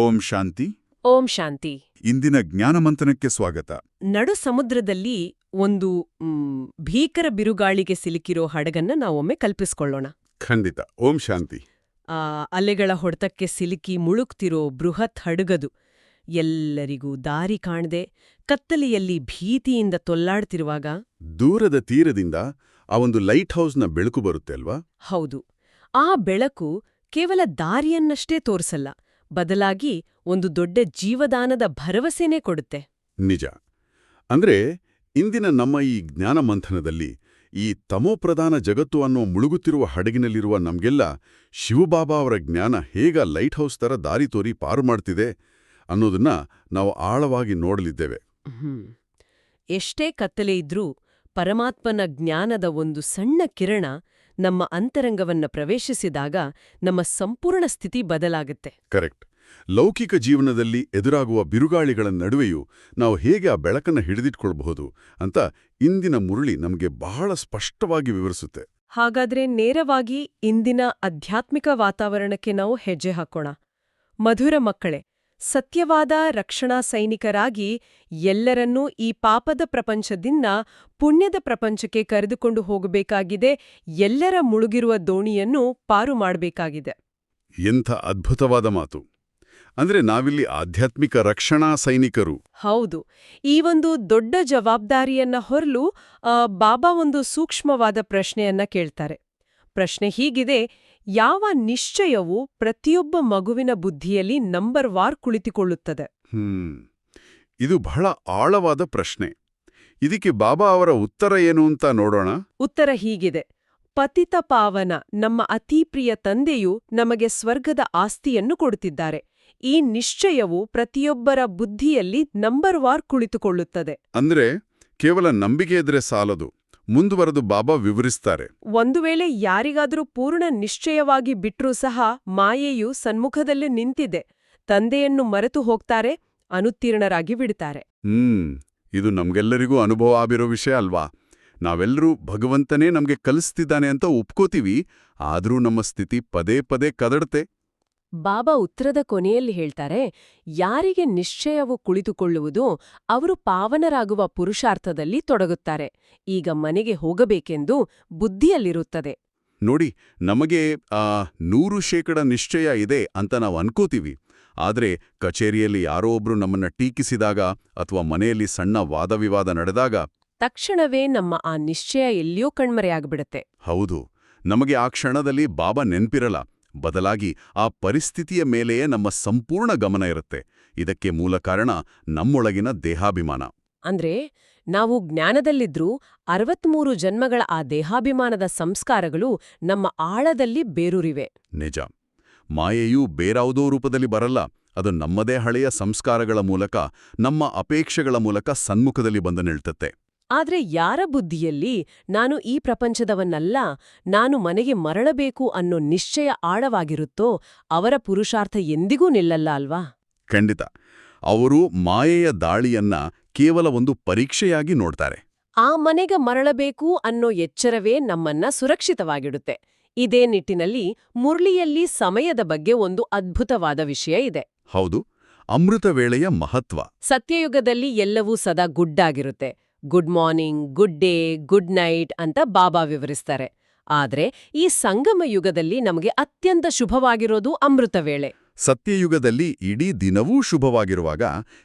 ಓಂ ಶಾಂತಿ. ಓಂ ಶಾಂತಿ. ಇಂದಿನ ಜ್ಞಾನಮಂಥನಕ್ಕೆ ಸ್ವಾಗತ. ನಡು ಸಮುದ್ರದಲ್ಲಿ ಒಂದು ಭೀಕರ ಬಿರುಗಾಳಿಗೆ ಸಿಲುಕಿರೋ ಹಡಗನ್ನ ನಾವೊಮ್ಮೆ ಕಲ್ಪಿಸ್ಕೊಳ್ಳೋಣ. ಖಂಡಿತ. ಓಂ ಶಾಂತಿ. ಅಲೆಗಳ ಹೊಡೆತಕ್ಕೆ ಸಿಲುಕಿ ಮುಳುಗ್ತಿರೋ ಬೃಹತ್ ಹಡಗದು ಎಲ್ಲರಿಗೂ ದಾರಿ ಕಾಣದೆ ಕತ್ತಲೆಯಲ್ಲಿ ಭೀತಿಯಿಂದ ತೊಲ್ಲಾಡ್ತಿರುವಾಗ ದೂರದ ತೀರದಿಂದ ಆ ಒಂದು ಲೈಟ್ ಹೌಸ್ನ ಬೆಳಕು ಬರುತ್ತೆ ಅಲ್ವಾ? ಹೌದು, ಆ ಬೆಳಕು ಕೇವಲ ದಾರಿಯನ್ನಷ್ಟೇ ತೋರಿಸಲ್ಲ, ಬದಲಾಗಿ ಒಂದು ದೊಡ್ಡ ಜೀವದಾನದ ಭರವಸೆನೇ ಕೊಡುತ್ತೆ. ನಿಜ. ಅಂದ್ರೆ ಇಂದಿನ ನಮ್ಮ ಈ ಜ್ಞಾನಮಂಥನದಲ್ಲಿ ಈ ತಮೋಪ್ರಧಾನ ಜಗತ್ತು ಅನ್ನೋ ಮುಳುಗುತ್ತಿರುವ ಹಡಗಿನಲ್ಲಿರುವ ನಮ್ಗೆಲ್ಲ ಶಿವಬಾಬಾ ಅವರ ಜ್ಞಾನ ಹೇಗ ಲೈಟ್ ಹೌಸ್ ತರ ದಾರಿ ತೋರಿ ಪಾರು ಮಾಡ್ತಿದೆ ಅನ್ನೋದನ್ನ ನಾವು ಆಳವಾಗಿ ನೋಡಲಿದ್ದೇವೆ. ಎಷ್ಟೇ ಕತ್ತಲೆ ಇದ್ರೂ ಪರಮಾತ್ಮನ ಜ್ಞಾನದ ಒಂದು ಸಣ್ಣ ಕಿರಣ ನಮ್ಮ ಅಂತರಂಗವನ್ನ ಪ್ರವೇಶಿಸಿದಾಗ ನಮ್ಮ ಸಂಪೂರ್ಣ ಸ್ಥಿತಿ ಬದಲಾಗುತ್ತೆ. ಕರೆಕ್ಟ್. ಲೌಕಿಕ ಜೀವನದಲ್ಲಿ ಎದುರಾಗುವ ಬಿರುಗಾಳಿಗಳ ನಡುವೆಯೂ ನಾವು ಹೇಗೆ ಆ ಬೆಳಕನ್ನು ಹಿಡಿದಿಟ್ಕೊಳ್ಬಹುದು ಅಂತ ಇಂದಿನ ಮುರಳಿ ನಮಗೆ ಬಹಳ ಸ್ಪಷ್ಟವಾಗಿ ವಿವರಿಸುತ್ತೆ. ಹಾಗಾದ್ರೆ ನೇರವಾಗಿ ಇಂದಿನ ಆಧ್ಯಾತ್ಮಿಕ ವಾತಾವರಣಕ್ಕೆ ನಾವು ಹೆಜ್ಜೆ ಹಾಕೋಣ. ಮಧುರ ಮಕ್ಕಳೇ, ಸತ್ಯವಾದ ರಕ್ಷಣಾ ಸೈನಿಕರಾಗಿ ಎಲ್ಲರನ್ನೂ ಈ ಪಾಪದ ಪ್ರಪಂಚದಿಂದ ಪುಣ್ಯದ ಪ್ರಪಂಚಕ್ಕೆ ಕರೆದುಕೊಂಡು ಹೋಗಬೇಕಾಗಿದೆ. ಎಲ್ಲರ ಮುಳುಗಿರುವ ದೋಣಿಯನ್ನು ಪಾರು ಮಾಡಬೇಕಾಗಿದೆ. ಎಂಥ ಅದ್ಭುತವಾದ ಮಾತು! ಅಂದ್ರೆ ನಾವಿಲ್ಲಿ ಆಧ್ಯಾತ್ಮಿಕ ರಕ್ಷಣಾ ಸೈನಿಕರು. ಹೌದು. ಈ ಒಂದು ದೊಡ್ಡ ಜವಾಬ್ದಾರಿಯನ್ನ ಹೊರಲು ಬಾಬಾ ಒಂದು ಸೂಕ್ಷ್ಮವಾದ ಪ್ರಶ್ನೆಯನ್ನ ಕೇಳ್ತಾರೆ. ಪ್ರಶ್ನೆ ಹೀಗಿದೆ: ಯಾವ ನಿಶ್ಚಯವು ಪ್ರತಿಯೊಬ್ಬ ಮಗುವಿನ ಬುದ್ಧಿಯಲ್ಲಿ ನಂಬರ್ ವಾರ್ ಕುಳಿತುಕೊಳ್ಳುತ್ತದೆ? ಇದು ಬಹಳ ಆಳವಾದ ಪ್ರಶ್ನೆ. ಇದಕ್ಕೆ ಬಾಬಾ ಅವರ ಉತ್ತರ ಏನು ಅಂತ ನೋಡೋಣ. ಉತ್ತರ ಹೀಗಿದೆ: ಪತಿತ ಪಾವನ ನಮ್ಮ ಅತಿಪ್ರಿಯ ತಂದೆಯು ನಮಗೆ ಸ್ವರ್ಗದ ಆಸ್ತಿಯನ್ನು ಕೊಡುತ್ತಿದ್ದಾರೆ. ಈ ನಿಶ್ಚಯವು ಪ್ರತಿಯೊಬ್ಬರ ಬುದ್ಧಿಯಲ್ಲಿ ನಂಬರ್ ವಾರ್ ಕುಳಿತುಕೊಳ್ಳುತ್ತದೆ. ಅಂದ್ರೆ ಕೇವಲ ನಂಬಿಕೆ ಇದ್ರೆ ಸಾಲದು, ಮುಂದುವರೆದು ಬಾಬಾ ವಿವರಿಸ್ತಾರೆ. ಒಂದು ವೇಳೆ ಯಾರಿಗಾದರೂ ಪೂರ್ಣ ನಿಶ್ಚಯವಾಗಿ ಬಿಟ್ರೂ ಸಹ ಮಾಯೆಯು ಸನ್ಮುಖದಲ್ಲಿ ನಿಂತಿದೆ. ತಂದೆಯನ್ನು ಮರೆತು ಹೋಗ್ತಾರೆ, ಅನುತ್ತೀರ್ಣರಾಗಿ ಬಿಡ್ತಾರೆ. ಇದು ನಮ್ಗೆಲ್ಲರಿಗೂ ಅನುಭವ ಆಗಿರೋ ವಿಷಯ ಅಲ್ವಾ? ನಾವೆಲ್ಲರೂ ಭಗವಂತನೇ ನಮ್ಗೆ ಕಲಿಸ್ತಿದ್ದಾನೆ ಅಂತ ಒಪ್ಕೋತೀವಿ, ಆದ್ರೂ ನಮ್ಮ ಸ್ಥಿತಿ ಪದೇ ಪದೇ ಕದಡತೆ. ಬಾಬಾ ಉತ್ತರದ ಕೊನೆಯಲ್ಲಿ ಹೇಳ್ತಾರೆ, ಯಾರಿಗೆ ನಿಶ್ಚಯವು ಕುಳಿತುಕೊಳ್ಳುವುದೋ ಅವರು ಪಾವನರಾಗುವ ಪುರುಷಾರ್ಥದಲ್ಲಿ ತೊಡಗುತ್ತಾರೆ. ಈಗ ಮನೆಗೆ ಹೋಗಬೇಕೆಂದು ಬುದ್ಧಿಯಲ್ಲಿರುತ್ತದೆ. ನೋಡಿ, ನಮಗೆ 100% ನಿಶ್ಚಯ ಇದೆ ಅಂತ ನಾವು ಅನ್ಕೋತೀವಿ. ಆದ್ರೆ ಕಚೇರಿಯಲ್ಲಿ ಯಾರೋ ಒಬ್ರು ನಮ್ಮನ್ನ ಟೀಕಿಸಿದಾಗ ಅಥವಾ ಮನೆಯಲ್ಲಿ ಸಣ್ಣ ವಾದವಿವಾದ ನಡೆದಾಗ ತಕ್ಷಣವೇ ನಮ್ಮ ಆ ನಿಶ್ಚಯ ಎಲ್ಲಿಯೋ ಕಣ್ಮರೆಯಾಗ್ಬಿಡತ್ತೆ. ಹೌದು, ನಮಗೆ ಆ ಕ್ಷಣದಲ್ಲಿ ಬಾಬಾ ನೆನ್ಪಿರಲ್ಲ. ಬದಲಾಗಿ ಆ ಪರಿಸ್ಥಿತಿಯ ಮೇಲೆಯೇ ನಮ್ಮ ಸಂಪೂರ್ಣ ಗಮನ ಇರುತ್ತೆ. ಇದಕ್ಕೆ ಮೂಲ ಕಾರಣ ನಮ್ಮೊಳಗಿನ ದೇಹಾಭಿಮಾನ. ಅಂದ್ರೆ ನಾವು ಜ್ಞಾನದಲ್ಲಿದ್ರೂ 63 ಜನ್ಮಗಳ ಆ ದೇಹಾಭಿಮಾನದ ಸಂಸ್ಕಾರಗಳು ನಮ್ಮ ಆಳದಲ್ಲಿ ಬೇರೂರಿವೆ. ನಿಜ. ಮಾಯೆಯೂ ಬೇರಾವುದೋ ರೂಪದಲ್ಲಿ ಬರಲ್ಲ. ಅದು ನಮ್ಮದೇ ಹಳೆಯ ಸಂಸ್ಕಾರಗಳ ಮೂಲಕ, ನಮ್ಮ ಅಪೇಕ್ಷೆಗಳ ಮೂಲಕ ಸನ್ಮುಖದಲ್ಲಿ ಬಂದು ನಿಲ್ತತ್ತೆ. ಆದ್ರೆ ಯಾರ ಬುದ್ಧಿಯಲ್ಲಿ ನಾನು ಈ ಪ್ರಪಂಚದವನ್ನಲ್ಲ, ನಾನು ಮನೆಗೆ ಮರಳಬೇಕು ಅನ್ನೋ ನಿಶ್ಚಯ ಆಳವಾಗಿರುತ್ತೋ ಅವರ ಪುರುಷಾರ್ಥ ಎಂದಿಗೂ ನಿಲ್ಲಲ್ಲ ಅಲ್ವಾ? ಖಂಡಿತ. ಅವರು ಮಾಯೆಯ ದಾಳಿಯನ್ನ ಕೇವಲ ಒಂದು ಪರೀಕ್ಷೆಯಾಗಿ ನೋಡ್ತಾರೆ. ಆ ಮನೆಗೆ ಮರಳಬೇಕು ಅನ್ನೋ ಎಚ್ಚರವೇ ನಮ್ಮನ್ನ ಸುರಕ್ಷಿತವಾಗಿಡುತ್ತೆ. ಇದೇ ನಿಟ್ಟಿನಲ್ಲಿ ಮುರಳಿಯಲ್ಲಿ ಸಮಯದ ಬಗ್ಗೆ ಒಂದು ಅದ್ಭುತವಾದ ವಿಷಯ ಇದೆ. ಹೌದು, ಅಮೃತ ವೇಳೆಯ ಮಹತ್ವ. ಸತ್ಯಯುಗದಲ್ಲಿ ಎಲ್ಲವೂ ಸದಾ ಗುಡ್ಡಾಗಿರುತ್ತೆ. Good morning, good day, good night ಅಂತ ಬಾಬಾ ವಿವರಿಸ್ತಾರೆ. ಆದ್ರೆ ಈ ಸಂಗಮ ಯುಗದಲ್ಲಿ ನಮಗೆ ಅತ್ಯಂತ ಶುಭವಾಗಿರೋದು ಅಮೃತ ವೇಳೆ. ಸತ್ಯಯುಗದಲ್ಲಿ ಇಡೀ ದಿನವೂ ಶುಭವಾಗಿರುವಾಗ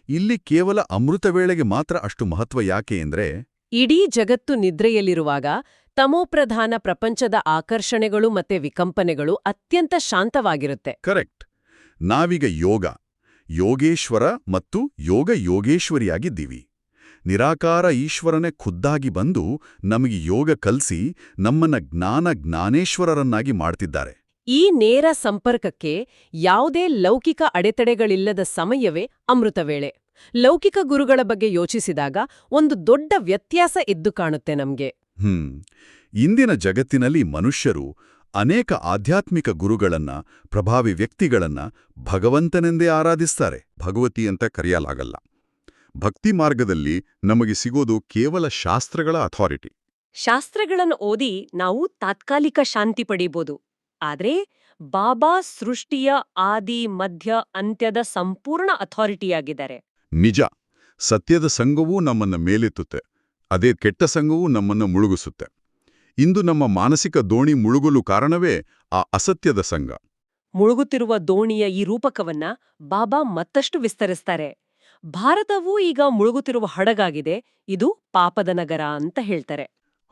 ಇಲ್ಲಿ ಕೇವಲ ಅಮೃತ ವೇಳೆಗೆ ಮಾತ್ರ ಅಷ್ಟು ಮಹತ್ವ ಯಾಕೆ ಅಂದ್ರೆ, ಇಡೀ ಜಗತ್ತು ನಿದ್ರೆಯಲ್ಲಿರುವಾಗ ತಮೋಪ್ರಧಾನ ಪ್ರಪಂಚದ ಆಕರ್ಷಣೆಗಳು ಮತ್ತೆ ವಿಕಂಪನೆಗಳು ಅತ್ಯಂತ ಶಾಂತವಾಗಿರುತ್ತೆ. ಕರೆಕ್ಟ್. ನಾವೀಗ ಯೋಗೇಶ್ವರ ಮತ್ತು ಯೋಗೇಶ್ವರಿಯಾಗಿದ್ದೀವಿ. ನಿರಾಕಾರ ಈಶ್ವರನೇ ಖುದ್ದಾಗಿ ಬಂದು ನಮಗೆ ಯೋಗ ಕಲ್ಸಿ ನಮ್ಮನ್ನ ಜ್ಞಾನೇಶ್ವರರನ್ನಾಗಿ ಮಾಡ್ತಿದ್ದಾರೆ. ಈ ನೇರ ಸಂಪರ್ಕಕ್ಕೆ ಯಾವುದೇ ಲೌಕಿಕ ಅಡೆತಡೆಗಳಿಲ್ಲದ ಸಮಯವೇ ಅಮೃತವೇಳೆ. ಲೌಕಿಕ ಗುರುಗಳ ಬಗ್ಗೆ ಯೋಚಿಸಿದಾಗ ಒಂದು ದೊಡ್ಡ ವ್ಯತ್ಯಾಸ ಎದ್ದು ಕಾಣುತ್ತೆ ನಮ್ಗೆ. ಇಂದಿನ ಜಗತ್ತಿನಲ್ಲಿ ಮನುಷ್ಯರು ಅನೇಕ ಆಧ್ಯಾತ್ಮಿಕ ಗುರುಗಳನ್ನ, ಪ್ರಭಾವಿ ವ್ಯಕ್ತಿಗಳನ್ನ ಭಗವಂತನೆಂದೇ ಆರಾಧಿಸ್ತಾರೆ. ಭಗವತಿ ಅಂತ ಕರೆಯಲಾಗಲ್ಲ. ಭಕ್ತಿ ಮಾರ್ಗದಲ್ಲಿ ನಮಗೆ ಸಿಗೋದು ಕೇವಲ ಶಾಸ್ತ್ರಗಳ ಅಥಾರಿಟಿ. ಶಾಸ್ತ್ರಗಳನ್ನು ಓದಿ ನಾವು ತಾತ್ಕಾಲಿಕ ಶಾಂತಿ ಪಡೀಬೋದು. ಆದ್ರೆ ಬಾಬಾ ಸೃಷ್ಟಿಯ ಆದಿ ಮಧ್ಯ ಅಂತ್ಯದ ಸಂಪೂರ್ಣ ಅಥಾರಿಟಿಯಾಗಿದ್ದಾರೆ. ನಿಜ, ಸತ್ಯದ ಸಂಘವೂ ನಮ್ಮನ್ನ ಮೇಲೆತ್ತುತ್ತೆ, ಅದೇ ಕೆಟ್ಟ ಸಂಘವೂ ನಮ್ಮನ್ನು ಮುಳುಗಿಸುತ್ತೆ. ಇಂದು ನಮ್ಮ ಮಾನಸಿಕ ದೋಣಿ ಮುಳುಗಲು ಕಾರಣವೇ ಆ ಅಸತ್ಯದ ಸಂಘ. ಮುಳುಗುತ್ತಿರುವ ದೋಣಿಯ ಈ ರೂಪಕವನ್ನ ಬಾಬಾ ಮತ್ತಷ್ಟು ವಿಸ್ತರಿಸ್ತಾರೆ. ಭಾರತವೂ ಈಗ ಮುಳುಗುತ್ತಿರುವ ಹಡಗಾಗಿದೆ, ಇದು ಪಾಪದ ನಗರ ಅಂತ ಹೇಳ್ತಾರೆ.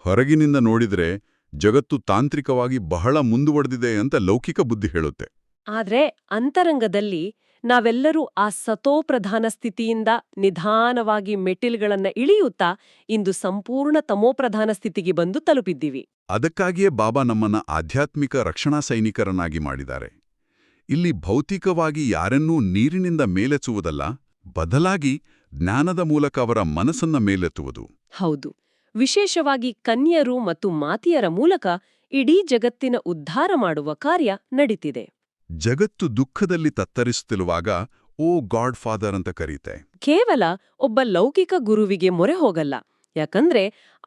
ಹೊರಗಿನಿಂದ ನೋಡಿದ್ರೆ ಜಗತ್ತು ತಾಂತ್ರಿಕವಾಗಿ ಬಹಳ ಮುಂದುವರೆದಿದೆ ಅಂತ ಲೌಕಿಕ ಬುದ್ಧಿ ಹೇಳುತ್ತೆ. ಆದ್ರೆ ಅಂತರಂಗದಲ್ಲಿ ನಾವೆಲ್ಲರೂ ಆ ಸತೋಪ್ರಧಾನ ಸ್ಥಿತಿಯಿಂದ ನಿಧಾನವಾಗಿ ಮೆಟ್ಟಿಲುಗಳನ್ನ ಇಳಿಯುತ್ತಾ ಇಂದು ಸಂಪೂರ್ಣ ತಮೋಪ್ರಧಾನ ಸ್ಥಿತಿಗೆ ಬಂದು ತಲುಪಿದ್ದೀವಿ. ಅದಕ್ಕಾಗಿಯೇ ಬಾಬಾ ನಮ್ಮನ್ನ ಆಧ್ಯಾತ್ಮಿಕ ರಕ್ಷಣಾ ಸೈನಿಕರನ್ನಾಗಿ ಮಾಡಿದ್ದಾರೆ. ಇಲ್ಲಿ ಭೌತಿಕವಾಗಿ ಯಾರನ್ನೂ ನೀರಿನಿಂದ ಮೇಲೆತ್ತುವುದಲ್ಲ, ಬದಲಾಗಿ ಜ್ಞಾನದ ಮೂಲಕ ಅವರ ಮನಸ್ಸನ್ನ ಮೇಲೆತ್ತುವುದು. ಹೌದು, ವಿಶೇಷವಾಗಿ ಕನ್ಯರು ಮತ್ತು ಮಾತಿಯರ ಮೂಲಕ ಇಡೀ ಜಗತ್ತಿನ ಉದ್ಧಾರ ಮಾಡುವ ಕಾರ್ಯ ನಡೀತಿದೆ. ಜಗತ್ತು ದುಃಖದಲ್ಲಿ ತತ್ತರಿಸುತ್ತಿರುವಾಗ ಓ ಗಾಡ್ ಫಾದರ್ ಅಂತ ಕರೀತೆ. ಕೇವಲ ಒಬ್ಬ ಲೌಕಿಕ ಗುರುವಿಗೆ ಮೊರೆ ಹೋಗಲ್ಲ, ಯಾಕಂದ್ರೆ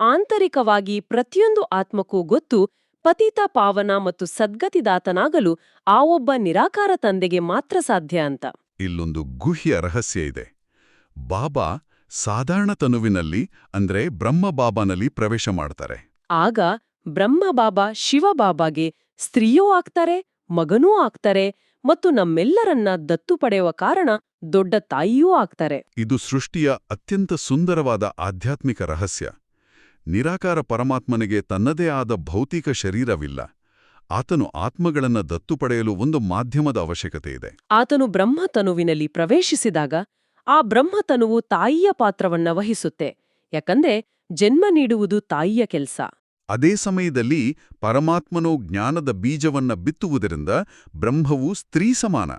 ಆಂತರಿಕವಾಗಿ ಪ್ರತಿಯೊಂದು ಆತ್ಮಕ್ಕೂ ಗೊತ್ತು ಪತಿತ ಪಾವನ ಮತ್ತು ಸದ್ಗತಿದಾತನಾಗಲು ಆ ಒಬ್ಬ ನಿರಾಕಾರ ತಂದೆಗೆ ಮಾತ್ರ ಸಾಧ್ಯ ಅಂತ. ಇಲ್ಲೊಂದು ಗುಹ್ಯ ರಹಸ್ಯ ಇದೆ. ಬಾಬಾ ಸಾಧಾರಣ ತನುವಿನಲ್ಲಿ ಅಂದ್ರೆ ಬ್ರಹ್ಮಬಾಬಾನಲ್ಲಿ ಪ್ರವೇಶ ಮಾಡ್ತಾರೆ. ಆಗ ಬ್ರಹ್ಮಬಾಬಾ ಶಿವಬಾಬಾಗೆ ಸ್ತ್ರೀಯೂ ಆಗ್ತಾರೆ, ಮಗನೂ ಆಗ್ತಾರೆ ಮತ್ತು ನಮ್ಮೆಲ್ಲರನ್ನ ದತ್ತು ಪಡೆಯುವ ಕಾರಣ ದೊಡ್ಡ ತಾಯಿಯೂ ಆಗ್ತಾರೆ. ಇದು ಸೃಷ್ಟಿಯ ಅತ್ಯಂತ ಸುಂದರವಾದ ಆಧ್ಯಾತ್ಮಿಕ ರಹಸ್ಯ. ನಿರಾಕಾರ ಪರಮಾತ್ಮನಿಗೆ ತನ್ನದೇ ಆದ ಭೌತಿಕ ಶರೀರವಿಲ್ಲ. ಆತನು ಆತ್ಮಗಳನ್ನ ದತ್ತು ಪಡೆಯಲು ಒಂದು ಮಾಧ್ಯಮದ ಅವಶ್ಯಕತೆ ಇದೆ. ಆತನು ಬ್ರಹ್ಮತನುವಿನಲ್ಲಿ ಪ್ರವೇಶಿಸಿದಾಗ ಆ ಬ್ರಹ್ಮತನುವು ತಾಯಿಯ ಪಾತ್ರವನ್ನ ವಹಿಸುತ್ತೆ, ಯಾಕಂದ್ರೆ ಜನ್ಮ ನೀಡುವುದು ತಾಯಿಯ ಕೆಲ್ಸ. ಅದೇ ಸಮಯದಲ್ಲಿ ಪರಮಾತ್ಮನು ಜ್ಞಾನದ ಬೀಜವನ್ನ ಬಿತ್ತುವುದರಿಂದ ಬ್ರಹ್ಮವು ಸ್ತ್ರೀ ಸಮಾನ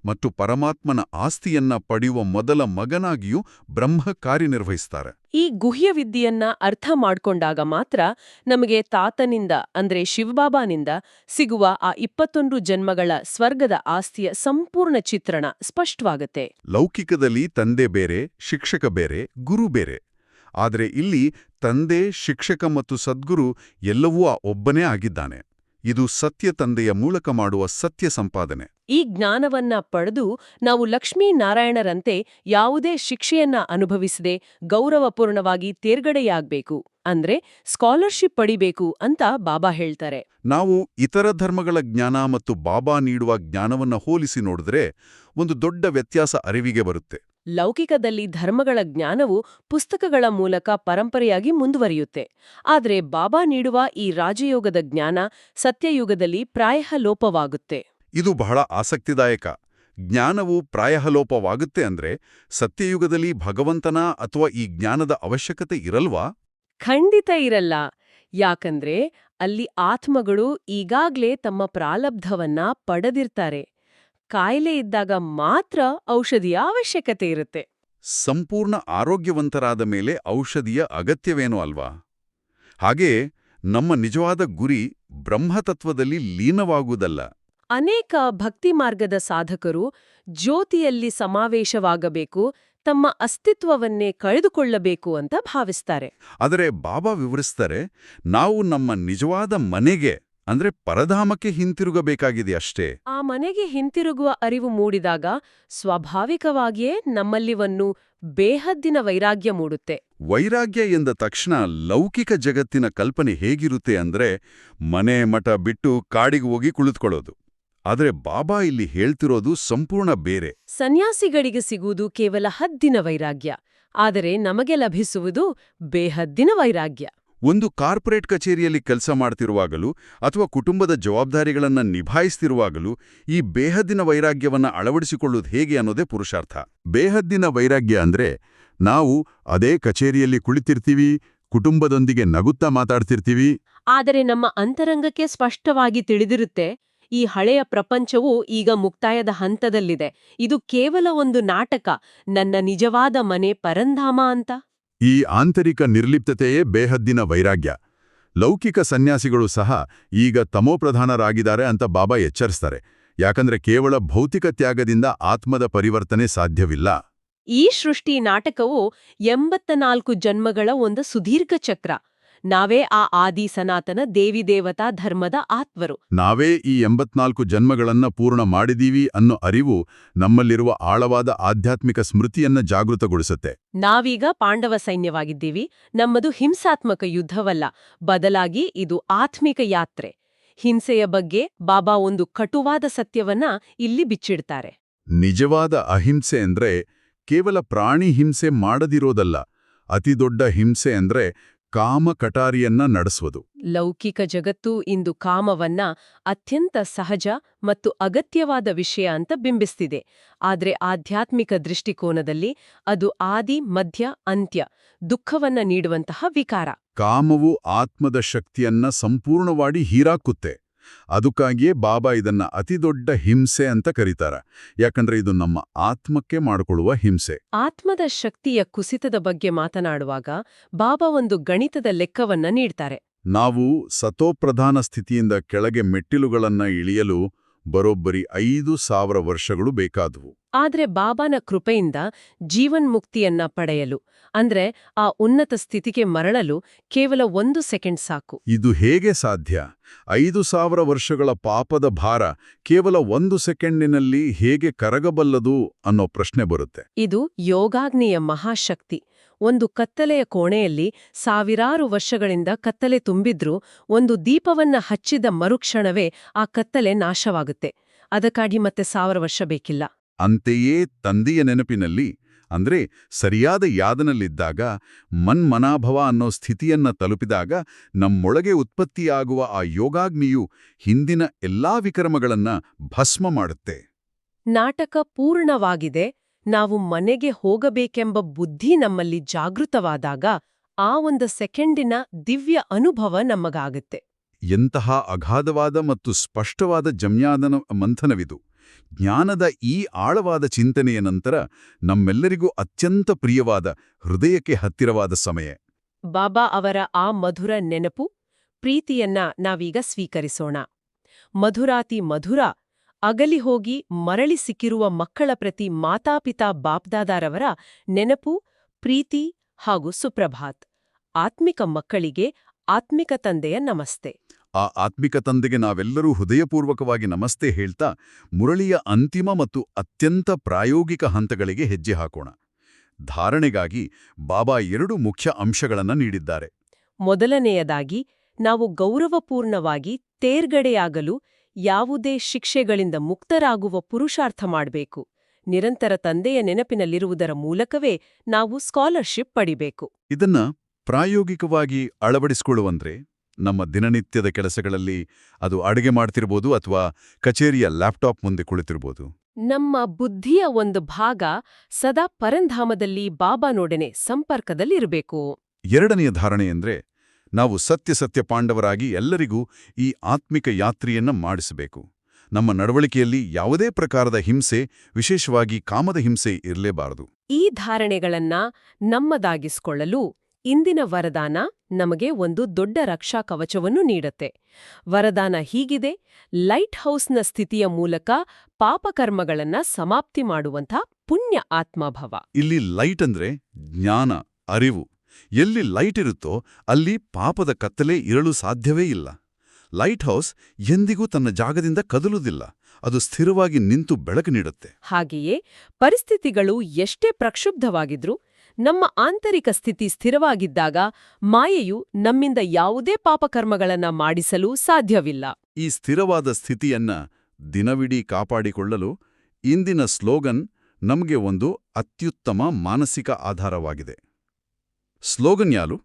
ಮತ್ತು ಪರಮಾತ್ಮನ ಆಸ್ತಿಯನ್ನ ಪಡೆಯುವ ಮೊದಲ ಮಗನಾಗಿಯೂ ಬ್ರಹ್ಮ ಕಾರ್ಯನಿರ್ವಹಿಸ್ತಾರೆ. ಈ ಗುಹ್ಯ ವಿದ್ಯೆಯನ್ನ ಅರ್ಥ ಮಾಡ್ಕೊಂಡಾಗ ಮಾತ್ರ ನಮಗೆ ತಾತನಿಂದ ಅಂದ್ರೆ ಶಿವಬಾಬಾನಿಂದ ಸಿಗುವ ಆ 21 ಜನ್ಮಗಳ ಸ್ವರ್ಗದ ಆಸ್ತಿಯ ಸಂಪೂರ್ಣ ಚಿತ್ರಣ ಸ್ಪಷ್ಟವಾಗುತ್ತೆ. ಲೌಕಿಕದಲ್ಲಿ ತಂದೆ ಬೇರೆ, ಶಿಕ್ಷಕ ಬೇರೆ, ಗುರು ಬೇರೆ. ಆದರೆ ಇಲ್ಲಿ ತಂದೆ, ಶಿಕ್ಷಕ ಮತ್ತು ಸದ್ಗುರು ಎಲ್ಲವೂ ಆ ಒಬ್ಬನೇ ಆಗಿದ್ದಾನೆ. ಇದು ಸತ್ಯ ತಂದೆಯ ಮೂಲಕ ಮಾಡುವ ಸತ್ಯ ಸಂಪಾದನೆ. ಈ ಜ್ಞಾನವನ್ನ ಪಡೆದು ನಾವು ಲಕ್ಷ್ಮೀನಾರಾಯಣರಂತೆ ಯಾವುದೇ ಶಿಕ್ಷೆಯನ್ನ ಅನುಭವಿಸದೆ ಗೌರವಪೂರ್ಣವಾಗಿ ತೇರ್ಗಡೆಯಾಗಬೇಕು, ಅಂದ್ರೆ ಸ್ಕಾಲರ್ಶಿಪ್ ಪಡಿಬೇಕು ಅಂತ ಬಾಬಾ ಹೇಳ್ತಾರೆ. ನಾವು ಇತರ ಧರ್ಮಗಳ ಜ್ಞಾನ ಮತ್ತು ಬಾಬಾ ನೀಡುವ ಜ್ಞಾನವನ್ನ ಹೋಲಿಸಿ ನೋಡಿದ್ರೆ ಒಂದು ದೊಡ್ಡ ವ್ಯತ್ಯಾಸ ಅರಿವಿಗೆ ಬರುತ್ತೆ. ಲೌಕಿಕದಲ್ಲಿ ಧರ್ಮಗಳ ಜ್ಞಾನವು ಪುಸ್ತಕಗಳ ಮೂಲಕ ಪರಂಪರೆಯಾಗಿ ಮುಂದುವರಿಯುತ್ತೆ. ಆದರೆ ಬಾಬಾ ನೀಡುವ ಈ ರಾಜಯೋಗದ ಜ್ಞಾನ ಸತ್ಯಯುಗದಲ್ಲಿ ಪ್ರಾಯಃ ಲೋಪವಾಗುತ್ತೆ. ಇದು ಬಹಳ ಆಸಕ್ತಿದಾಯಕ. ಜ್ಞಾನವು ಪ್ರಾಯಃ ಲೋಪವಾಗುತ್ತೆ ಅಂದ್ರೆ ಸತ್ಯಯುಗದಲ್ಲಿ ಭಗವಂತನ ಅಥವಾ ಈ ಜ್ಞಾನದ ಅವಶ್ಯಕತೆ ಇರಲ್ವಾ? ಖಂಡಿತ ಇರಲ್ಲ. ಯಾಕಂದ್ರೆ ಅಲ್ಲಿ ಆತ್ಮಗಳು ಈಗಾಗ್ಲೇ ತಮ್ಮ ಪ್ರಾರಬ್ಧವನ್ನ ಪಡೆದಿರ್ತಾರೆ. ಕಾಯಿಲೆ ಇದ್ದಾಗ ಮಾತ್ರ ಔಷಧಿಯ ಅವಶ್ಯಕತೆ ಇರುತ್ತೆ. ಸಂಪೂರ್ಣ ಆರೋಗ್ಯವಂತರಾದ ಮೇಲೆ ಔಷಧಿಯ ಅಗತ್ಯವೇನೂ ಅಲ್ವಾ? ಹಾಗೆಯೇ ನಮ್ಮ ನಿಜವಾದ ಗುರಿ ಬ್ರಹ್ಮತತ್ವದಲ್ಲಿ ಲೀನವಾಗುವುದಲ್ಲ. ಅನೇಕ ಭಕ್ತಿ ಮಾರ್ಗದ ಸಾಧಕರು ಜ್ಯೋತಿಯಲ್ಲಿ ಸಮಾವೇಶವಾಗಬೇಕು, ತಮ್ಮ ಅಸ್ತಿತ್ವವನ್ನೇ ಕಳೆದುಕೊಳ್ಳಬೇಕು ಅಂತ ಭಾವಿಸ್ತಾರೆ. ಆದರೆ ಬಾಬಾ ವಿವರಿಸ್ತಾರೆ, ನಾವು ನಮ್ಮ ನಿಜವಾದ ಮನೆಗೆ ಅಂದ್ರೆ ಪರಧಾಮಕ್ಕೆ ಹಿಂತಿರುಗಬೇಕಾಗಿದೆ ಅಷ್ಟೇ. ಆ ಮನೆಗೆ ಹಿಂತಿರುಗುವ ಅರಿವು ಮೂಡಿದಾಗ ಸ್ವಾಭಾವಿಕವಾಗಿಯೇ ನಮ್ಮಲ್ಲಿ ಒಂದು ಬೇಹದ್ದಿನ ವೈರಾಗ್ಯ ಮೂಡುತ್ತೆ. ವೈರಾಗ್ಯ ಎಂದ ತಕ್ಷಣ ಲೌಕಿಕ ಜಗತ್ತಿನ ಕಲ್ಪನೆ ಹೇಗಿರುತ್ತೆ ಅಂದ್ರೆ ಮನೆ ಮಠ ಬಿಟ್ಟು ಕಾಡಿಗೆ ಹೋಗಿ ಕುಳಿತುಕೊಳ್ಳೋದು. ಆದರೆ ಬಾಬಾ ಇಲ್ಲಿ ಹೇಳ್ತಿರೋದು ಸಂಪೂರ್ಣ ಬೇರೆ. ಸನ್ಯಾಸಿಗಳಿಗೆ ಸಿಗುವುದು ಕೇವಲ ಹದ್ದಿನ ವೈರಾಗ್ಯ, ಆದರೆ ನಮಗೆ ಲಭಿಸುವುದು ಬೇಹದ್ದಿನ ವೈರಾಗ್ಯ. ಒಂದು ಕಾರ್ಪೊರೇಟ್ ಕಚೇರಿಯಲ್ಲಿ ಕೆಲಸ ಮಾಡ್ತಿರುವಾಗಲೂ ಅಥವಾ ಕುಟುಂಬದ ಜವಾಬ್ದಾರಿಗಳನ್ನ ನಿಭಾಯಿಸ್ತಿರುವಾಗಲೂ ಈ ಬೇಹದ್ದಿನ ವೈರಾಗ್ಯವನ್ನ ಅಳವಡಿಸಿಕೊಳ್ಳುವುದು ಹೇಗೆ ಅನ್ನೋದೇ ಪುರುಷಾರ್ಥ. ಬೇಹದ್ದಿನ ವೈರಾಗ್ಯ ಅಂದ್ರೆ ನಾವು ಅದೇ ಕಚೇರಿಯಲ್ಲಿ ಕುಳಿತಿರ್ತೀವಿ, ಕುಟುಂಬದೊಂದಿಗೆ ನಗುತ್ತಾ ಮಾತಾಡ್ತಿರ್ತೀವಿ. ಆದರೆ ನಮ್ಮ ಅಂತರಂಗಕ್ಕೆ ಸ್ಪಷ್ಟವಾಗಿ ತಿಳಿದಿರುತ್ತೆ, ಈ ಹಳೆಯ ಪ್ರಪಂಚವು ಈಗ ಮುಕ್ತಾಯದ ಹಂತದಲ್ಲಿದೆ. ಇದು ಕೇವಲ ಒಂದು ನಾಟಕ, ನನ್ನ ನಿಜವಾದ ಮನೆ ಪರಂಧಾಮ ಅಂತ. ಈ ಆಂತರಿಕ ನಿರ್ಲಿಪ್ತತೆಯೇ ಬೇಹದ್ದಿನ ವೈರಾಗ್ಯ. ಲೌಕಿಕ ಸನ್ಯಾಸಿಗಳು ಸಹ ಈಗ ತಮೋಪ್ರಧಾನರಾಗಿದ್ದಾರೆ ಅಂತ ಬಾಬಾ ಎಚ್ಚರಿಸ್ತಾರೆ. ಯಾಕಂದ್ರೆ ಕೇವಲ ಭೌತಿಕ ತ್ಯಾಗದಿಂದ ಆತ್ಮದ ಪರಿವರ್ತನೆ ಸಾಧ್ಯವಿಲ್ಲ. ಈ ಸೃಷ್ಟಿ ನಾಟಕವು 84 ಜನ್ಮಗಳ ಒಂದು ಸುದೀರ್ಘ ಚಕ್ರ. ನಾವೇ ಆ ಆದಿ ಸನಾತನ ದೇವಿದೇವತಾ ಧರ್ಮದ ಆತ್ಮರು. ನಾವೇ ಈ 84 ಜನ್ಮಗಳನ್ನ ಪೂರ್ಣ ಮಾಡಿದೀವಿ ಅನ್ನೋ ಅರಿವು ನಮ್ಮಲ್ಲಿರುವ ಆಳವಾದ ಆಧ್ಯಾತ್ಮಿಕ ಸ್ಮೃತಿಯನ್ನ ಜಾಗೃತಗೊಳಿಸುತ್ತೆ. ನಾವೀಗ ಪಾಂಡವ ಸೈನ್ಯವಾಗಿದ್ದೀವಿ. ನಮ್ಮದು ಹಿಂಸಾತ್ಮಕ ಯುದ್ಧವಲ್ಲ, ಬದಲಾಗಿ ಇದು ಆತ್ಮಿಕ ಯಾತ್ರೆ. ಹಿಂಸೆಯ ಬಗ್ಗೆ ಬಾಬಾ ಒಂದು ಕಟುವಾದ ಸತ್ಯವನ್ನ ಇಲ್ಲಿ ಬಿಚ್ಚಿಡ್ತಾರೆ. ನಿಜವಾದ ಅಹಿಂಸೆ ಅಂದ್ರೆ ಕೇವಲ ಪ್ರಾಣಿ ಹಿಂಸೆ ಮಾಡದಿರೋದಲ್ಲ, ಅತಿದೊಡ್ಡ ಹಿಂಸೆ ಅಂದ್ರೆ ಕಾಮ ಕಟಾರಿಯನ್ನ ನಡೆಸುವುದು. ಲೌಕಿಕ ಜಗತ್ತು ಇಂದು ಕಾಮವನ್ನ ಅತ್ಯಂತ ಸಹಜ ಮತ್ತು ಅಗತ್ಯವಾದ ವಿಷಯ ಅಂತ ಬಿಂಬಿಸ್ತಿದೆ. ಆದ್ರೆ ಆಧ್ಯಾತ್ಮಿಕ ದೃಷ್ಟಿಕೋನದಲ್ಲಿ ಅದು ಆದಿ, ಮಧ್ಯ, ಅಂತ್ಯ, ದುಃಖವನ್ನ ನೀಡುವಂತಹ ವಿಕಾರ. ಕಾಮವು ಆತ್ಮದ ಶಕ್ತಿಯನ್ನ ಸಂಪೂರ್ಣವಾಗಿ ಹೀರಾಕುತ್ತೆ. ಅದಕ್ಕಾಗಿಯೇ ಬಾಬಾ ಇದನ್ನ ಅತಿದೊಡ್ಡ ಹಿಂಸೆ ಅಂತ ಕರೀತಾರ. ಯಾಕಂದ್ರೆ ಇದು ನಮ್ಮ ಆತ್ಮಕ್ಕೆ ಮಾಡಿಕೊಳ್ಳುವ ಹಿಂಸೆ. ಆತ್ಮದ ಶಕ್ತಿಯ ಕುಸಿತದ ಬಗ್ಗೆ ಮಾತನಾಡುವಾಗ ಬಾಬಾ ಒಂದು ಗಣಿತದ ಲೆಕ್ಕವನ್ನ ನೀಡ್ತಾರೆ. ನಾವು ಸತೋಪ್ರಧಾನ ಸ್ಥಿತಿಯಿಂದ ಕೆಳಗೆ ಮೆಟ್ಟಿಲುಗಳನ್ನ ಇಳಿಯಲು ಬರೋಬ್ಬರಿ 5,000 ವರ್ಷಗಳು ಬೇಕಾದವು. ಆದ್ರೆ ಬಾಬಾನ ಕೃಪೆಯಿಂದ ಜೀವನ್ಮುಕ್ತಿಯನ್ನ ಪಡೆಯಲು, ಅಂದ್ರೆ ಆ ಉನ್ನತ ಸ್ಥಿತಿಗೆ ಮರಳಲು ಕೇವಲ 1 ಸೆಕೆಂಡ್ ಸಾಕು. ಇದು ಹೇಗೆ ಸಾಧ್ಯ? 5,000 ವರ್ಷಗಳ ಪಾಪದ ಭಾರ ಕೇವಲ 1 ಸೆಕೆಂಡಿನಲ್ಲಿ ಹೇಗೆ ಕರಗಬಲ್ಲದು ಅನ್ನೋ ಪ್ರಶ್ನೆ ಬರುತ್ತೆ. ಇದು ಯೋಗಾಗ್ನಿಯ ಮಹಾಶಕ್ತಿ. ಒಂದು ಕತ್ತಲೆಯ ಕೋಣೆಯಲ್ಲಿ ಸಾವಿರಾರು ವರ್ಷಗಳಿಂದ ಕತ್ತಲೆ ತುಂಬಿದ್ರೂ ಒಂದು ದೀಪವನ್ನ ಹಚ್ಚಿದ ಮರುಕ್ಷಣವೇ ಆ ಕತ್ತಲೆ ನಾಶವಾಗುತ್ತೆ. ಅದಕ್ಕಾಗಿ ಮತ್ತೆ 1000 ವರ್ಷ ಬೇಕಿಲ್ಲ. ಅಂತೆಯೇ ತಂದೆಯ ನೆನಪಿನಲ್ಲಿ, ಅಂದ್ರೆ ಸರಿಯಾದ ಯಾದನಲ್ಲಿದ್ದಾಗ, ಮನ್ಮನಾಭವ ಅನ್ನೋ ಸ್ಥಿತಿಯನ್ನ ತಲುಪಿದಾಗ ನಮ್ಮೊಳಗೆ ಉತ್ಪತ್ತಿಯಾಗುವ ಆ ಯೋಗಾಗ್ನಿಯು ಹಿಂದಿನ ಎಲ್ಲಾ ವಿಕರ್ಮಗಳನ್ನ ಭಸ್ಮ ಮಾಡುತ್ತೆ. ನಾಟಕ ಪೂರ್ಣವಾಗಿದೆ. ನಾವು ಮನೆಗೆ ಹೋಗಬೇಕೆಂಬ ಬುದ್ಧಿ ನಮ್ಮಲ್ಲಿ ಜಾಗೃತವಾದಾಗ ಆ 1 ಸೆಕೆಂಡಿನ ದಿವ್ಯ ಅನುಭವ ನಮಗಾಗುತ್ತೆ. ಎಂತಹ ಅಗಾಧವಾದ ಮತ್ತು ಸ್ಪಷ್ಟವಾದ ಜಮ್ಯಾದನ ಮಂಥನವಿದು. ಜ್ಞಾನದ ಈ ಆಳವಾದ ಚಿಂತನೆಯ ನಂತರ ನಮ್ಮೆಲ್ಲರಿಗೂ ಅತ್ಯಂತ ಪ್ರಿಯವಾದ, ಹೃದಯಕ್ಕೆ ಹತ್ತಿರವಾದ ಸಮಯ. ಬಾಬಾ ಅವರ ಆ ಮಧುರ ನೆನಪು, ಪ್ರೀತಿಯನ್ನ ನಾವೀಗ ಸ್ವೀಕರಿಸೋಣ. ಮಧುರಾತಿ ಮಧುರ, ಅಗಲಿ ಹೋಗಿ ಮರಳಿ ಸಿಕ್ಕಿರುವ ಮಕ್ಕಳ ಪ್ರತಿ ಮಾತಾಪಿತಾ ಬಾಪ್ದಾದಾರವರ ನೆನಪು, ಪ್ರೀತಿ ಹಾಗೂ ಸುಪ್ರಭಾತ್. ಆತ್ಮಿಕ ಮಕ್ಕಳಿಗೆ ಆತ್ಮಿಕ ತಂದೆಯ ನಮಸ್ತೆ. ಆ ಆತ್ಮಿಕ ತಂದೆಗೆ ನಾವೆಲ್ಲರೂ ಹೃದಯಪೂರ್ವಕವಾಗಿ ನಮಸ್ತೆ ಹೇಳ್ತಾ ಮುರಳಿಯ ಅಂತಿಮ ಮತ್ತು ಅತ್ಯಂತ ಪ್ರಾಯೋಗಿಕ ಹಂತಗಳಿಗೆ ಹೆಜ್ಜೆ ಹಾಕೋಣ. ಧಾರಣೆಗಾಗಿ ಬಾಬಾ 2 ಮುಖ್ಯ ಅಂಶಗಳನ್ನು ನೀಡಿದ್ದಾರೆ. ಮೊದಲನೆಯದಾಗಿ, ನಾವು ಗೌರವಪೂರ್ಣವಾಗಿ ತೇರ್ಗಡೆಯಾಗಲು ಯಾವುದೇ ಶಿಕ್ಷೆಗಳಿಂದ ಮುಕ್ತರಾಗುವ ಪುರುಷಾರ್ಥ ಮಾಡಬೇಕು. ನಿರಂತರ ತಂದೆಯ ನೆನಪಿನಲ್ಲಿರುವುದರ ಮೂಲಕವೇ ನಾವು ಸ್ಕಾಲರ್ಶಿಪ್ ಪಡಿಬೇಕು. ಇದನ್ನ ಪ್ರಾಯೋಗಿಕವಾಗಿ ಅಳವಡಿಸಿಕೊಳ್ಳುವಂದ್ರೆ ನಮ್ಮ ದಿನನಿತ್ಯದ ಕೆಲಸಗಳಲ್ಲಿ, ಅದು ಅಡುಗೆ ಮಾಡ್ತಿರ್ಬೋದು ಅಥವಾ ಕಚೇರಿಯ ಲ್ಯಾಪ್ಟಾಪ್ ಮುಂದೆ ಕುಳಿತಿರ್ಬೋದು. ನಮ್ಮ ಬುದ್ಧಿಯ ಒಂದು ಭಾಗ ಸದಾ ಪರಂಧಾಮದಲ್ಲಿ ಬಾಬಾನೊಡನೆ ಸಂಪರ್ಕದಲ್ಲಿರಬೇಕು. ಎರಡನೆಯ ಧಾರಣೆ ಅಂದ್ರೆ, ನಾವು ಸತ್ಯ ಪಾಂಡವರಾಗಿ ಎಲ್ಲರಿಗೂ ಈ ಆತ್ಮಿಕ ಯಾತ್ರೆಯನ್ನ ಮಾಡಿಸಬೇಕು. ನಮ್ಮ ನಡವಳಿಕೆಯಲ್ಲಿ ಯಾವುದೇ ಪ್ರಕಾರದ ಹಿಂಸೆ, ವಿಶೇಷವಾಗಿ ಕಾಮದ ಹಿಂಸೆ ಇರಲೇಬಾರದು. ಈ ಧಾರಣೆಗಳನ್ನ ನಮ್ಮದಾಗಿಸಿಕೊಳ್ಳಲು ಇಂದಿನ ವರದಾನ ನಮಗೆ ಒಂದು ದೊಡ್ಡ ರಕ್ಷಾ ಕವಚವನ್ನು ನೀಡುತ್ತೆ. ವರದಾನ ಹೀಗಿದೆ: ಲೈಟ್ ಹೌಸ್ನ ಸ್ಥಿತಿಯ ಮೂಲಕ ಪಾಪಕರ್ಮಗಳನ್ನ ಸಮಾಪ್ತಿ ಮಾಡುವಂಥ ಪುಣ್ಯ ಆತ್ಮಭವ. ಇಲ್ಲಿ ಲೈಟ್ ಅಂದ್ರೆ ಜ್ಞಾನ, ಅರಿವು. ಎಲ್ಲಿ ಲೈಟ್ ಇರುತ್ತೋ ಅಲ್ಲಿ ಪಾಪದ ಕತ್ತಲೆ ಇರಲು ಸಾಧ್ಯವೇ ಇಲ್ಲ. ಲೈಟ್ ಹೌಸ್ ಎಂದಿಗೂ ತನ್ನ ಜಾಗದಿಂದ ಕದಲುವುದಿಲ್ಲ. ಅದು ಸ್ಥಿರವಾಗಿ ನಿಂತು ಬೆಳಕು ನೀಡುತ್ತೆ. ಹಾಗೆಯೇ ಪರಿಸ್ಥಿತಿಗಳು ಎಷ್ಟೇ ಪ್ರಕ್ಷುಬ್ಧವಾಗಿದ್ರೂ ನಮ್ಮ ಆಂತರಿಕ ಸ್ಥಿತಿ ಸ್ಥಿರವಾಗಿದ್ದಾಗ ಮಾಯೆಯು ನಮ್ಮಿಂದ ಯಾವುದೇ ಪಾಪಕರ್ಮಗಳನ್ನ ಮಾಡಿಸಲು ಸಾಧ್ಯವಿಲ್ಲ. ಈ ಸ್ಥಿರವಾದ ಸ್ಥಿತಿಯನ್ನ ದಿನವಿಡೀ ಕಾಪಾಡಿಕೊಳ್ಳಲು ಇಂದಿನ ಸ್ಲೋಗನ್ ನಮಗೆ ಒಂದು ಅತ್ಯುತ್ತಮ ಮಾನಸಿಕ ಆಧಾರವಾಗಿದೆ. ಸ್ಲೋಗನ್ ಯಾರು?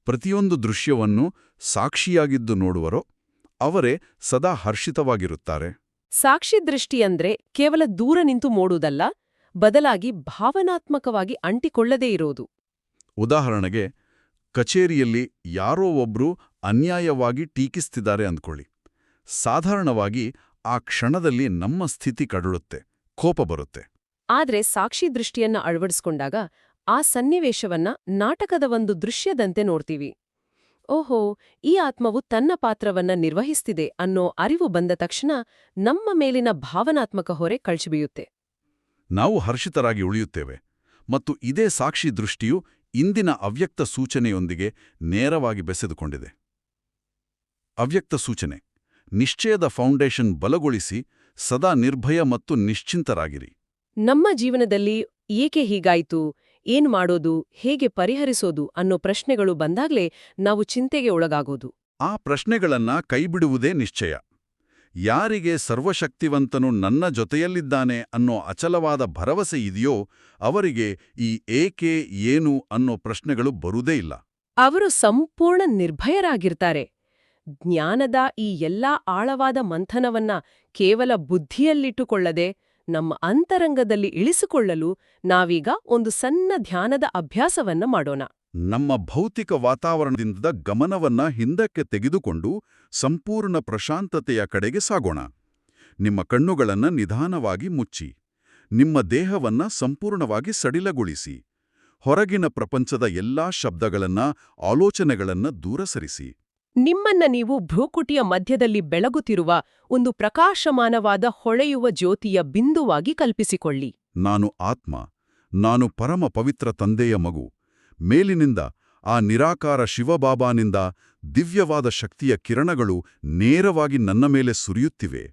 ಪ್ರತಿಯೊಂದು ದೃಶ್ಯವನ್ನು ಸಾಕ್ಷಿಯಾಗಿದ್ದು ನೋಡುವರೋ ಅವರೇ ಸದಾ ಹರ್ಷಿತವಾಗಿರುತ್ತಾರೆ. ಸಾಕ್ಷಿ ದೃಷ್ಟಿ ಅಂದ್ರೆ ಕೇವಲ ದೂರ ನಿಂತು ನೋಡುವುದಲ್ಲ, ಬದಲಾಗಿ ಭಾವನಾತ್ಮಕವಾಗಿ ಅಂಟಿಕೊಳ್ಳದೇ ಇರೋದು. ಉದಾಹರಣೆಗೆ, ಕಚೇರಿಯಲ್ಲಿ ಯಾರೋ ಒಬ್ರು ಅನ್ಯಾಯವಾಗಿ ಟೀಕಿಸ್ತಿದ್ದಾರೆ ಅಂದ್ಕೊಳ್ಳಿ. ಸಾಧಾರಣವಾಗಿ ಆ ಕ್ಷಣದಲ್ಲಿ ನಮ್ಮ ಸ್ಥಿತಿ ಕಡಳುತ್ತೆ, ಕೋಪ ಬರುತ್ತೆ. ಆದ್ರೆ ಸಾಕ್ಷಿ ದೃಷ್ಟಿಯನ್ನ ಅಳವಡಿಸ್ಕೊಂಡಾಗ ಆ ಸನ್ನಿವೇಶವನ್ನ ನಾಟಕದ ಒಂದು ದೃಶ್ಯದಂತೆ ನೋಡ್ತೀವಿ. ಓಹೋ, ಈ ಆತ್ಮವು ತನ್ನ ಪಾತ್ರವನ್ನ ನಿರ್ವಹಿಸ್ತಿದೆ ಅನ್ನೋ ಅರಿವು ಬಂದ ತಕ್ಷಣ ನಮ್ಮ ಮೇಲಿನ ಭಾವನಾತ್ಮಕ ಹೊರೆ ಕಳಚಿಬಿಯುತ್ತೆ. ನಾವು ಹರ್ಷಿತರಾಗಿ ಉಳಿಯುತ್ತೇವೆ. ಮತ್ತು ಇದೇ ಸಾಕ್ಷಿ ದೃಷ್ಟಿಯು ಇಂದಿನ ಅವ್ಯಕ್ತ ಸೂಚನೆಯೊಂದಿಗೆ ನೇರವಾಗಿ ಬೆಸೆದುಕೊಂಡಿದೆ. ಅವ್ಯಕ್ತ ಸೂಚನೆ: ನಿಶ್ಚಯದ ಫೌಂಡೇಶನ್ ಬಲಗೊಳಿಸಿ, ಸದಾ ನಿರ್ಭಯ ಮತ್ತು ನಿಶ್ಚಿಂತರಾಗಿರಿ. ನಮ್ಮ ಜೀವನದಲ್ಲಿ ಏಕೆ ಹೀಗಾಯ್ತು, ಏನ್ ಮಾಡೋದು, ಹೇಗೆ ಪರಿಹರಿಸೋದು ಅನ್ನೋ ಪ್ರಶ್ನೆಗಳು ಬಂದಾಗ್ಲೇ ನಾವು ಚಿಂತೆಗೆ ಒಳಗಾಗೋದು. ಆ ಪ್ರಶ್ನೆಗಳನ್ನ ಕೈಬಿಡುವುದೇ ನಿಶ್ಚಯ. ಯಾರಿಗೆ ಸರ್ವಶಕ್ತಿವಂತನು ನನ್ನ ಜೊತೆಯಲ್ಲಿದ್ದಾನೆ ಅನ್ನೋ ಅಚಲವಾದ ಭರವಸೆ ಇದೆಯೋ ಅವರಿಗೆ ಈ ಏಕೆ, ಏನು ಅನ್ನೋ ಪ್ರಶ್ನೆಗಳು ಬರುವುದೇ ಇಲ್ಲ. ಅವರು ಸಂಪೂರ್ಣ ನಿರ್ಭಯರಾಗಿರ್ತಾರೆ. ಜ್ಞಾನದ ಈ ಎಲ್ಲಾ ಆಳವಾದ ಮಂಥನವನ್ನ ಕೇವಲ ಬುದ್ಧಿಯಲ್ಲಿಟ್ಟುಕೊಳ್ಳದೆ ನಮ್ಮ ಅಂತರಂಗದಲ್ಲಿ ಇಳಿಸಿಕೊಳ್ಳಲು ನಾವೀಗ ಒಂದು ಸಣ್ಣ ಧ್ಯಾನದ ಅಭ್ಯಾಸವನ್ನ ಮಾಡೋಣ. ನಮ್ಮ ಭೌತಿಕ ವಾತಾವರಣದಿಂದ ಗಮನವನ್ನ ಹಿಂದಕ್ಕೆ ತೆಗೆದುಕೊಂಡು ಸಂಪೂರ್ಣ ಪ್ರಶಾಂತತೆಯ ಕಡೆಗೆ ಸಾಗೋಣ. ನಿಮ್ಮ ಕಣ್ಣುಗಳನ್ನ ನಿಧಾನವಾಗಿ ಮುಚ್ಚಿ, ನಿಮ್ಮ ದೇಹವನ್ನ ಸಂಪೂರ್ಣವಾಗಿ ಸಡಿಲಗೊಳಿಸಿ, ಹೊರಗಿನ ಪ್ರಪಂಚದ ಎಲ್ಲಾ ಶಬ್ದಗಳನ್ನ, ಆಲೋಚನೆಗಳನ್ನ ದೂರ ಸರಿಸಿ. ನಿಮ್ಮನ್ನ ನೀವು ಭ್ರೂಕುಟಿಯ ಮಧ್ಯದಲ್ಲಿ ಬೆಳಗುತ್ತಿರುವ ಒಂದು ಪ್ರಕಾಶಮಾನವಾದ ಹೊಳೆಯುವ ಜ್ಯೋತಿಯ ಬಿಂದುವಾಗಿ ಕಲ್ಪಿಸಿಕೊಳ್ಳಿ. ನಾನು ಆತ್ಮ, ನಾನು ಪರಮ ಪವಿತ್ರ ತಂದೆಯ ಮಗು. ಮೇಲಿನಿಂದ, ಆ ನಿರಾಕಾರ ಶಿವಬಾಬಾನಿಂದ ದಿವ್ಯವಾದ ಶಕ್ತಿಯ ಕಿರಣಗಳು ನೇರವಾಗಿ ನನ್ನ ಮೇಲೆ ಸುರಿಯುತ್ತಿವೆ.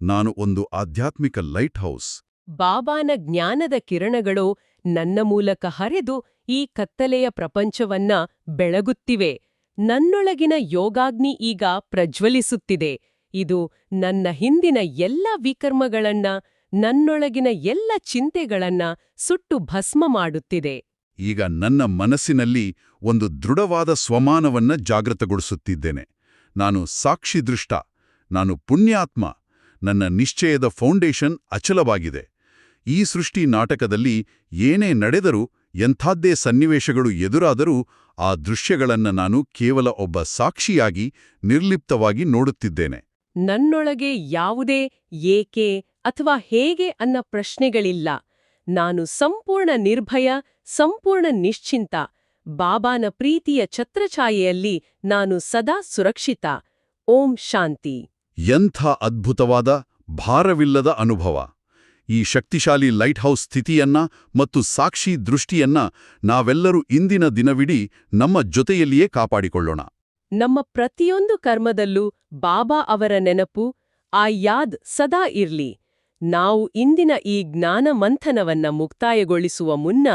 ನಾನು ಒಂದು ಆಧ್ಯಾತ್ಮಿಕ ಲೈಟ್ ಹೌಸ್. ಬಾಬಾನ ಜ್ಞಾನದ ಕಿರಣಗಳು ನನ್ನ ಮೂಲಕ ಹರಿದು ಈ ಕತ್ತಲೆಯ ಪ್ರಪಂಚವನ್ನ ಬೆಳಗುತ್ತಿವೆ. ನನ್ನೊಳಗಿನ ಯೋಗಾಗ್ನಿ ಈಗ ಪ್ರಜ್ವಲಿಸುತ್ತಿದೆ. ಇದು ನನ್ನ ಹಿಂದಿನ ಎಲ್ಲ ವಿಕರ್ಮಗಳನ್ನ, ನನ್ನೊಳಗಿನ ಎಲ್ಲ ಚಿಂತೆಗಳನ್ನ ಸುಟ್ಟು ಭಸ್ಮ ಮಾಡುತ್ತಿದೆ. ಈಗ ನನ್ನ ಮನಸ್ಸಿನಲ್ಲಿ ಒಂದು ದೃಢವಾದ ಸ್ವಮಾನವನ್ನ ಜಾಗೃತಗೊಳಿಸುತ್ತಿದ್ದೇನೆ. ನಾನು ಸಾಕ್ಷಿದೃಷ್ಟ, ನಾನು ಪುಣ್ಯಾತ್ಮ, ನನ್ನ ನಿಶ್ಚಯದ ಫೌಂಡೇಶನ್ ಅಚಲವಾಗಿದೆ. ಈ ಸೃಷ್ಟಿ ನಾಟಕದಲ್ಲಿ ಏನೇ ನಡೆದರೂ, ಎಂಥಾದ್ದೇ ಸನ್ನಿವೇಶಗಳು ಎದುರಾದರೂ ಆ ದೃಶ್ಯಗಳನ್ನ ನಾನು ಕೇವಲ ಒಬ್ಬ ಸಾಕ್ಷಿಯಾಗಿ ನಿರ್ಲಿಪ್ತವಾಗಿ ನೋಡುತ್ತಿದ್ದೇನೆ. ನನ್ನೊಳಗೆ ಯಾವುದೇ ಏಕೆ ಅಥವಾ ಹೇಗೆ ಅನ್ನ ಪ್ರಶ್ನೆಗಳಿಲ್ಲ. ನಾನು ಸಂಪೂರ್ಣ ನಿರ್ಭಯ, ಸಂಪೂರ್ಣ ನಿಶ್ಚಿಂತ. ಬಾಬಾನ ಪ್ರೀತಿಯ ಛತ್ರಛಾಯೆಯಲ್ಲಿ ನಾನು ಸದಾ ಸುರಕ್ಷಿತ. ಓಂ ಶಾಂತಿ. ಎಂಥ ಅದ್ಭುತವಾದ, ಭಾರವಿಲ್ಲದ ಅನುಭವ! ಈ ಶಕ್ತಿಶಾಲಿ ಲೈಟ್ ಹೌಸ್ ಸ್ಥಿತಿಯನ್ನ ಮತ್ತು ಸಾಕ್ಷಿ ದೃಷ್ಟಿಯನ್ನ ನಾವೆಲ್ಲರೂ ಇಂದಿನ ದಿನವಿಡೀ ನಮ್ಮ ಜೊತೆಯಲ್ಲಿಯೇ ಕಾಪಾಡಿಕೊಳ್ಳೋಣ. ನಮ್ಮ ಪ್ರತಿಯೊಂದು ಕರ್ಮದಲ್ಲೂ ಬಾಬಾ ಅವರ ನೆನಪು, ಆ ಯಾದ್ ಸದಾ ಇರ್ಲಿ. ನಾವು ಇಂದಿನ ಈ ಜ್ಞಾನ ಮಂಥನವನ್ನ ಮುಕ್ತಾಯಗೊಳಿಸುವ ಮುನ್ನ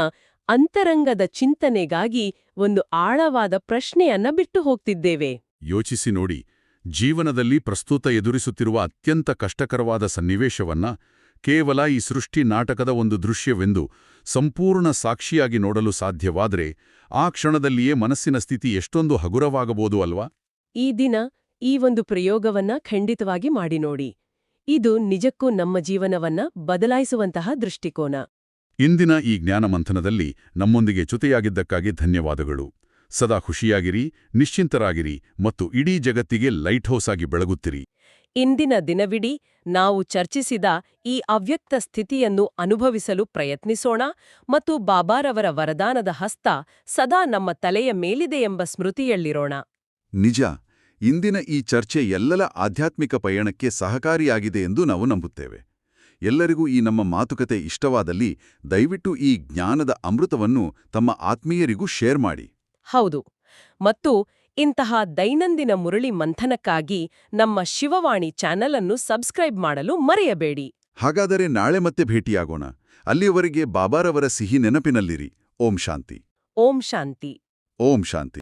ಅಂತರಂಗದ ಚಿಂತನೆಗಾಗಿ ಒಂದು ಆಳವಾದ ಪ್ರಶ್ನೆಯನ್ನ ಬಿಟ್ಟು ಹೋಗ್ತಿದ್ದೇವೆ. ಯೋಚಿಸಿ ನೋಡಿ, ಜೀವನದಲ್ಲಿ ಪ್ರಸ್ತುತ ಎದುರಿಸುತ್ತಿರುವ ಅತ್ಯಂತ ಕಷ್ಟಕರವಾದ ಸನ್ನಿವೇಶವನ್ನ ಕೇವಲ ಈ ಸೃಷ್ಟಿ ನಾಟಕದ ಒಂದು ದೃಶ್ಯವೆಂದು ಸಂಪೂರ್ಣ ಸಾಕ್ಷಿಯಾಗಿ ನೋಡಲು ಸಾಧ್ಯವಾದರೆ ಆ ಕ್ಷಣದಲ್ಲಿಯೇ ಮನಸ್ಸಿನ ಸ್ಥಿತಿ ಎಷ್ಟೊಂದು ಹಗುರವಾಗಬಹುದು ಅಲ್ವಾ? ಈ ದಿನ ಈ ಒಂದು ಪ್ರಯೋಗವನ್ನ ಖಂಡಿತವಾಗಿ ಮಾಡಿ ನೋಡಿ. ಇದು ನಿಜಕ್ಕೂ ನಮ್ಮ ಜೀವನವನ್ನ ಬದಲಾಯಿಸುವಂತಹ ದೃಷ್ಟಿಕೋನ. ಇಂದಿನ ಈ ಜ್ಞಾನ ಮಂಥನದಲ್ಲಿ ನಮ್ಮೊಂದಿಗೆ ಜೊತೆಯಾಗಿದ್ದಕ್ಕಾಗಿ ಧನ್ಯವಾದಗಳು. ಸದಾ ಖುಷಿಯಾಗಿರಿ, ನಿಶ್ಚಿಂತರಾಗಿರಿ ಮತ್ತು ಇಡೀ ಜಗತ್ತಿಗೆ ಲೈಟ್ ಹೌಸ್ ಆಗಿ ಬೆಳಗುತ್ತಿರಿ. ಇಂದಿನ ದಿನವಿಡೀ ನಾವು ಚರ್ಚಿಸಿದ ಈ ಅವ್ಯಕ್ತ ಸ್ಥಿತಿಯನ್ನು ಅನುಭವಿಸಲು ಪ್ರಯತ್ನಿಸೋಣ ಮತ್ತು ಬಾಬಾರವರ ವರದಾನದ ಹಸ್ತ ಸದಾ ನಮ್ಮ ತಲೆಯ ಮೇಲಿದೆಯೆಂಬ ಸ್ಮೃತಿಯಲ್ಲಿರೋಣ. ನಿಜ, ಇಂದಿನ ಈ ಚರ್ಚೆ ಎಲ್ಲರ ಆಧ್ಯಾತ್ಮಿಕ ಪಯಣಕ್ಕೆ ಸಹಕಾರಿಯಾಗಿದೆ ಎಂದು ನಾವು ನಂಬುತ್ತೇವೆ. ಎಲ್ಲರಿಗೂ ಈ ನಮ್ಮ ಮಾತುಕತೆ ಇಷ್ಟವಾದಲ್ಲಿ ದಯವಿಟ್ಟು ಈ ಜ್ಞಾನದ ಅಮೃತವನ್ನು ತಮ್ಮ ಆತ್ಮೀಯರಿಗೂ ಶೇರ್ ಮಾಡಿ. ಹೌದು, ಮತ್ತು ಇಂತಹ ದೈನಂದಿನ ಮುರಳಿ ಮಂಥನಕ್ಕಾಗಿ ನಮ್ಮ ಶಿವವಾಣಿ ಚಾನೆಲ್ ಅನ್ನು ಸಬ್ಸ್ಕ್ರೈಬ್ ಮಾಡಲು ಮರೆಯಬೇಡಿ. ಹಾಗಾದರೆ ನಾಳೆ ಮತ್ತೆ ಭೇಟಿಯಾಗೋಣ. ಅಲ್ಲಿಯವರೆಗೆ ಬಾಬಾರವರ ಸಿಹಿ ನೆನಪಿನಲ್ಲಿರಿ. ಓಂ ಶಾಂತಿ. ಓಂ ಶಾಂತಿ. ಓಂ ಶಾಂತಿ.